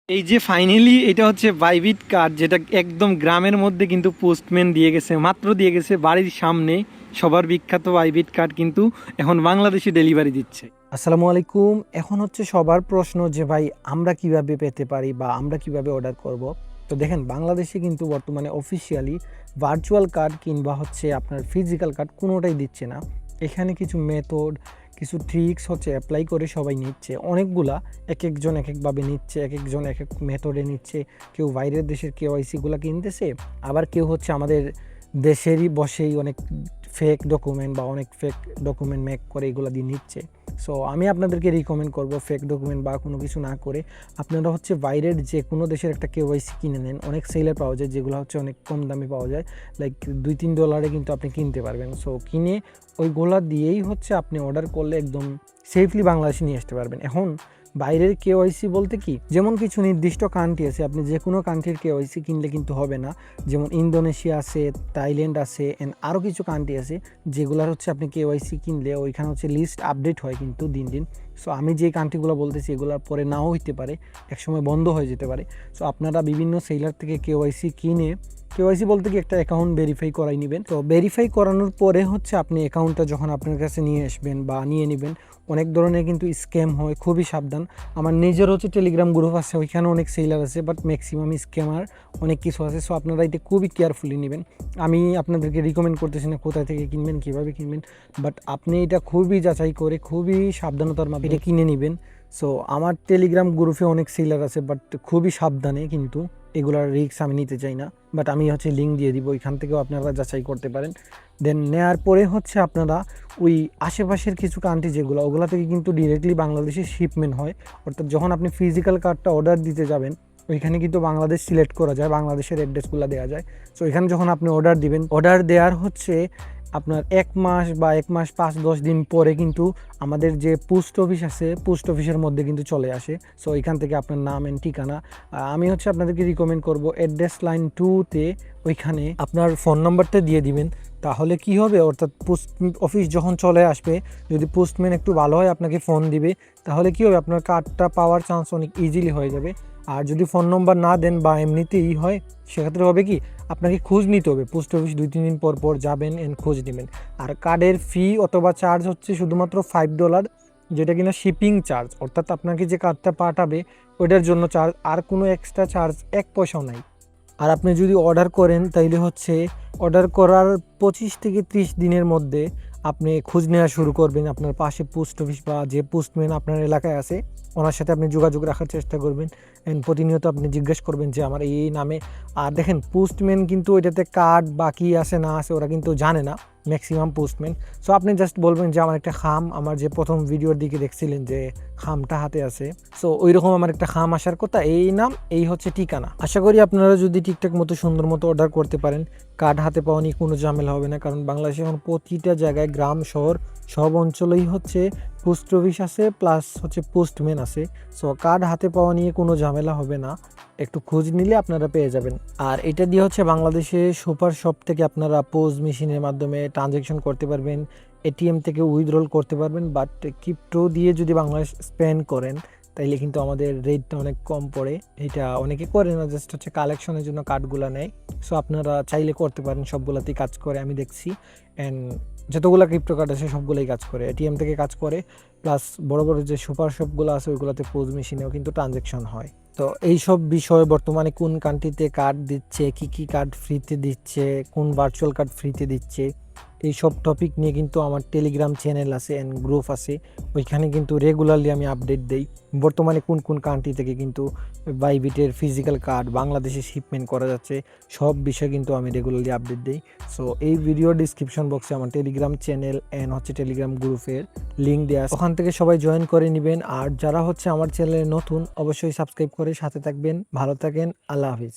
এই যে ফাইনালি এটা হচ্ছে বাইবিট কার্ড, যেটা একদম গ্রামের মধ্যে কিন্তু পোস্টম্যান দিয়ে গেছে, মাত্র দিয়ে গেছে বাড়ির সামনে। সবার বিখ্যাত বাইবিট কার্ড কিন্তু এখন বাংলাদেশে ডেলিভারি দিচ্ছে। আসসালামু আলাইকুম। এখন হচ্ছে সবার প্রশ্ন যে ভাই আমরা কিভাবে পেতে পারি বা আমরা কিভাবে অর্ডার করব। তো দেখেন, বাংলাদেশে কিন্তু বর্তমানে অফিসিয়ালি ভার্চুয়াল কার্ড কিংবা হচ্ছে আপনার ফিজিক্যাল কার্ড কোনোটাই দিচ্ছে না। এখানে কিছু মেথড, কিছু ট্রিক্স হচ্ছে অ্যাপ্লাই করে সবাই নিচ্ছে। অনেকগুলা এক একজন এক একভাবে নিচ্ছে, এক একজন এক এক মেথডে নিচ্ছে। কেউ বাইরের দেশের কেওয়াইসিগুলো কিনতেছে, আবার কেউ হচ্ছে আমাদের দেশেরই বসেই অনেক ফেক ডকুমেন্ট বা অনেক ফেক ডকুমেন্ট মেক করে এগুলো দিয়ে নিচ্ছে। সো আমি আপনাদেরকে রিকমেন্ড করব ফেক ডকুমেন্ট বা কোনো কিছু না করে আপনারা হচ্ছে বাইরের যে কোনো দেশের একটা কেওয়াইসি কিনে নেন। অনেক সেলার পাওয়া যায় যেগুলো হচ্ছে অনেক কম দামে পাওয়া যায়, লাইক $2-3 কিন্তু আপনি কিনতে পারবেন। সো কিনে ওইগুলা দিয়েই হচ্ছে আপনি অর্ডার করলে একদম সেফলি বাংলাদেশে নিয়ে আসতে পারবেন। এখন বাইরের কেওয়াইসি বলতে কি, যেমন কিছু নির্দিষ্ট কান্ট্রি আছে, আপনি যে কোনো কান্ট্রির কেওয়াইসি কিনলে কিন্তু হবে না। যেমন ইন্দোনেশিয়া আছে, থাইল্যান্ড আছে, অ্যান্ড আরও কিছু কান্ট্রি আছে যেগুলোর হচ্ছে আপনি কেওয়াইসি কিনলে ওইখানে হচ্ছে লিস্ট আপডেট হয় কিন্তু দিন দিন। সো আমি যে কান্ট্রিগুলো বলতেছি এগুলোর পরে নাও হইতে পারে, একসময় বন্ধ হয়ে যেতে পারে। সো আপনারা বিভিন্ন সেলার থেকে কেওয়াইসি কিনে, কেওয়াইসি বলতে কি একটা অ্যাকাউন্ট ভেরিফাই করাই নেবেন। তো ভেরিফাই করানোর পরে হচ্ছে আপনি অ্যাকাউন্টটা যখন আপনার কাছে নিয়ে আসবেন বা নিয়ে নেবেন, অনেক ধরনের কিন্তু স্ক্যাম হয়, খুবই সাবধান। আমার নিজের হচ্ছে টেলিগ্রাম গ্রুপ আছে, ওইখানে অনেক সেলার আছে, বাট ম্যাক্সিমাম স্ক্যামার অনেক কিছু আছে। সো আপনারা এটা খুবই কেয়ারফুলি নেবেন। আমি আপনাদেরকে রিকমেন্ড করতেছি না কোথায় থেকে কিনবেন, কীভাবে কিনবেন, বাট আপনি এটা খুবই যাচাই করে খুবই সাবধানতার মাধ্যমে এটা কিনে নেবেন। সো আমার টেলিগ্রাম গ্রুপে অনেক সেলার আছে, বাট খুবই সাবধানে, কিন্তু এগুলার রিস্ক আমি নিতে চাই না। বাট আমি হচ্ছে লিঙ্ক দিয়ে দিব, ওইখান থেকেও আপনারা যাচাই করতে পারেন। দেন নেওয়ার পরে হচ্ছে আপনারা ওই আশেপাশের কিছু কান্ট্রি যেগুলো, ওগুলো থেকে কিন্তু ডিরেক্টলি বাংলাদেশে শিপমেন্ট হয়। অর্থাৎ যখন আপনি ফিজিক্যাল কার্ডটা অর্ডার দিতে যাবেন, ওইখানে কিন্তু বাংলাদেশ সিলেক্ট করা যায়, বাংলাদেশের অ্যাড্রেসগুলো দেওয়া যায়। সো এখানে যখন আপনি অর্ডার দিবেন, অর্ডার দেওয়ার হচ্ছে আপনার 1 মাস বা 1 মাস 5-10 দিন পরে কিন্তু আমাদের যে পোস্ট অফিস আছে, পোস্ট অফিসের মধ্যে কিন্তু চলে আসে। সো এখান থেকে আপনার নাম এন্ড ঠিকানা, আমি হচ্ছে আপনাদেরকে রিকমেন্ড করব অ্যাড্রেস লাইন 2-তে ওইখানে আপনার ফোন নাম্বারটা দিয়ে দিবেন। তাহলে কি হবে, অর্থাৎ পোস্ট অফিস যখন চলে আসবে, যদি পোস্টম্যান একটু ভালো হয় আপনাকে ফোন দিবে, তাহলে কি হবে, আপনার কার্ডটা পাওয়ার চান্স অনেক ইজিলি হয়ে যাবে। আর যদি ফোন নম্বর না দেন বা এমনিতেই হয়, সেক্ষেত্রে হবে কি, আপনাকে খোঁজ নিতে হবে। পোস্ট অফিস 2-3 দিন পর পর যাবেন এন্ড খোঁজ নেবেন। আর কার্ডের ফি অথবা চার্জ হচ্ছে শুধুমাত্র $5, যেটা কিনা শিপিং চার্জ, অর্থাৎ আপনাকে যে কার্ডটা পাঠাবে ওইটার জন্য চার্জ, আর কোনো এক্সট্রা চার্জ 1 পয়সাও নাই। আর আপনি যদি অর্ডার করেন তাইলে হচ্ছে অর্ডার করার 25 থেকে 30 দিনের মধ্যে আপনি খোঁজ নেওয়া শুরু করবেন। আপনার পাশে পোস্ট অফিস বা যে পোস্টম্যান আপনার এলাকায় আছে ওনার সাথে আপনি যোগাযোগ রাখার চেষ্টা করবেন, অ্যান্ড প্রতিনিয়ত আপনি জিজ্ঞেস করবেন যে আমার এই নামে। আর দেখেন, পোস্টম্যান কিন্তু এটাতে কার্ড বাকি আছে না আছে ওরা কিন্তু জানে না, ম্যাক্সিমাম পোস্টম্যান। সো আপনি জাস্ট বলবেন যে আমার একটা খাম, আমার যে প্রথম ভিডিওর দিকে দেখছিলেন যে খামটা হাতে আছে, সো ওই রকম আমার একটা খাম আসার কথা, এই নাম, এই হচ্ছে ঠিকানা। আশা করি আপনারা যদি ঠিকঠাক মতো সুন্দর মতো অর্ডার করতে পারেন, কার্ড হাতে পাওয়া নিয়ে কোনো ঝামেলা হবে না। কারণ বাংলাদেশে এখন প্রতিটা জায়গায়, গ্রাম শহর সব অঞ্চলেই হচ্ছে পোস্ট অফিস আছে, প্লাস হচ্ছে পোস্টম্যান আছে। সো কার্ড হাতে পাওয়া নিয়ে কোনো ঝামেলা হবে না, একটু খোঁজ নিলে আপনারা পেয়ে যাবেন। আর এটা দিয়ে হচ্ছে বাংলাদেশে সুপার শপ থেকে আপনারা পোজ মেশিনের মাধ্যমে ট্রানজ্যাকশন করতে পারবেন, এটিএম থেকে উইথড্রল করতে পারবেন। বাট ক্রিপ্টো দিয়ে যদি বাংলাদেশ স্পেন্ড করেন তাইলে কিন্তু আমাদের রেটটা অনেক কম পড়ে। এটা অনেকে করে না, জাস্ট হচ্ছে কালেকশনের জন্য কার্ডগুলো নেয়। সো আপনারা চাইলে করতে পারেন, সবগুলাতেই কাজ করে আমি দেখছি। অ্যান্ড যতগুলো ক্রিপ্টো কার্ড আছে সবগুলোই কাজ করে, এটিএম থেকে কাজ করে, প্লাস বড় বড় যে সুপার শপগুলো আছে ওইগুলোতে পোজ মেশিনেও কিন্তু ট্রানজ্যাকশন হয়। তো এই সব বিষয়ে বর্তমানে কোন কান্ট্রিতে কার্ড দিচ্ছে, কি কার্ড ফ্রিতে দিচ্ছে, কোন ভার্চুয়াল কার্ড ফ্রিতে দিচ্ছে, এই সব টপিক নিয়ে কিন্তু আমার টেলিগ্রাম চ্যানেল আছে অ্যান্ড গ্রুপ আছে, ওইখানে কিন্তু রেগুলারলি আমি আপডেট দেই। বর্তমানে কোন কান্ট্রি থেকে কিন্তু বাইবিটের ফিজিক্যাল কার্ড বাংলাদেশে শিপমেন্ট করা যাচ্ছে, সব বিষয়ে কিন্তু আমি রেগুলারলি আপডেট দিই। সো এই ভিডিও ডিসক্রিপশন বক্সে আমার টেলিগ্রাম চ্যানেল অ্যান্ড হচ্ছে টেলিগ্রাম গ্রুপের লিঙ্ক দেওয়া আছে, ওখান থেকে সবাই জয়েন করে নেবেন। আর যারা হচ্ছে আমার চ্যানেলে নতুন, অবশ্যই সাবস্ক্রাইব করে সাথে থাকবেন। ভালো থাকেন, আল্লাহ হাফিজ।